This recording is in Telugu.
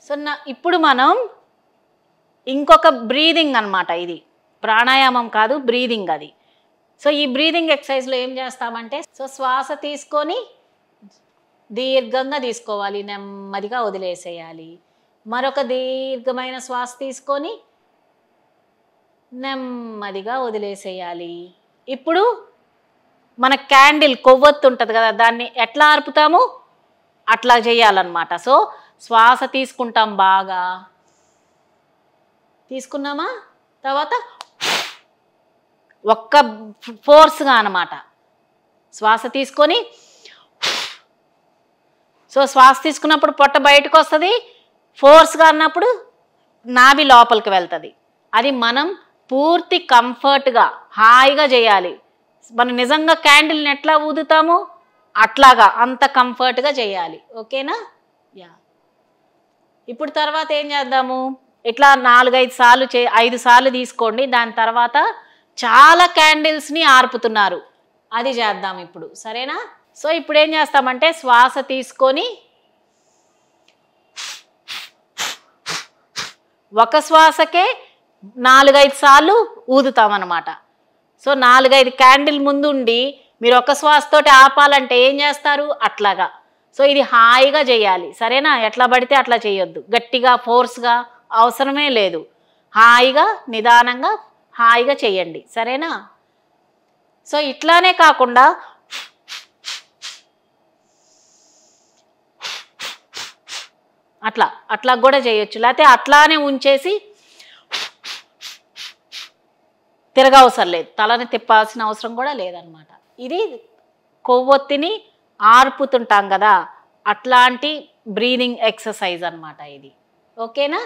సో ఇప్పుడు మనం ఇంకొక బ్రీదింగ్ అన్నమాట. ఇది ప్రాణాయామం కాదు, బ్రీదింగ్ అది. సో ఈ బ్రీదింగ్ ఎక్సర్సైజ్లో ఏం చేస్తామంటే, సో శ్వాస తీసుకొని దీర్ఘంగా తీసుకోవాలి, నెమ్మదిగా వదిలేసేయాలి. మరొక దీర్ఘమైన శ్వాస తీసుకొని నెమ్మదిగా వదిలేసేయాలి. ఇప్పుడు మన క్యాండిల్ కొవ్వొత్తు ఉంటుంది కదా, దాన్ని ఎట్లా ఆర్పుతాము అట్లా చేయాలన్నమాట. సో శ్వాస తీసుకుంటాం, బాగా తీసుకున్నామా, తర్వాత ఒక్క ఫోర్స్గా అన్నమాట శ్వాస తీసుకొని, సో శ్వాస తీసుకున్నప్పుడు పొట్ట బయటకు వస్తుంది, ఫోర్స్గా అన్నప్పుడు నాభి లోపలికి వెళ్తుంది. అది మనం పూర్తి కంఫర్ట్గా హాయిగా చేయాలి. మనం నిజంగా క్యాండిల్ని ఎట్లా ఊదుతామో అట్లాగా అంత కంఫర్ట్గా చేయాలి. ఓకేనా? యా. ఇప్పుడు తర్వాత ఏం చేద్దాము, ఇట్లా 4-5 సార్లు 5 సార్లు తీసుకోండి. దాని తర్వాత చాలా క్యాండిల్స్ని ఆర్పుతున్నారు, అది చేద్దాం ఇప్పుడు. సరేనా? సో ఇప్పుడు ఏం చేస్తామంటే, శ్వాస తీసుకొని ఒక శ్వాసకే 4-5 సార్లు ఊదుతామన్నమాట. సో 4-5 క్యాండిల్ ముందుండి మీరు ఒక శ్వాసతోటి ఆపాలంటే ఏం చేస్తారు, అట్లాగా. సో ఇది హాయిగా చేయాలి. సరేనా? ఎట్లా పడితే అట్లా చేయొద్దు, గట్టిగా ఫోర్స్గా అవసరమే లేదు. హాయిగా నిదానంగా హాయిగా చేయండి. సరేనా? సో ఇట్లానే కాకుండా అట్లా కూడా చేయొచ్చు, లేకపోతే అట్లానే ఉంచేసి తిరగవసరం లేదు, తలని తిప్పాల్సిన అవసరం కూడా లేదనమాట. ఇది కొవ్వొత్తిని ఆర్పుతుంటాం కదా, అట్లాంటి బ్రీదింగ్ ఎక్సర్సైజ్ అన్నమాట ఇది. ఓకేనా?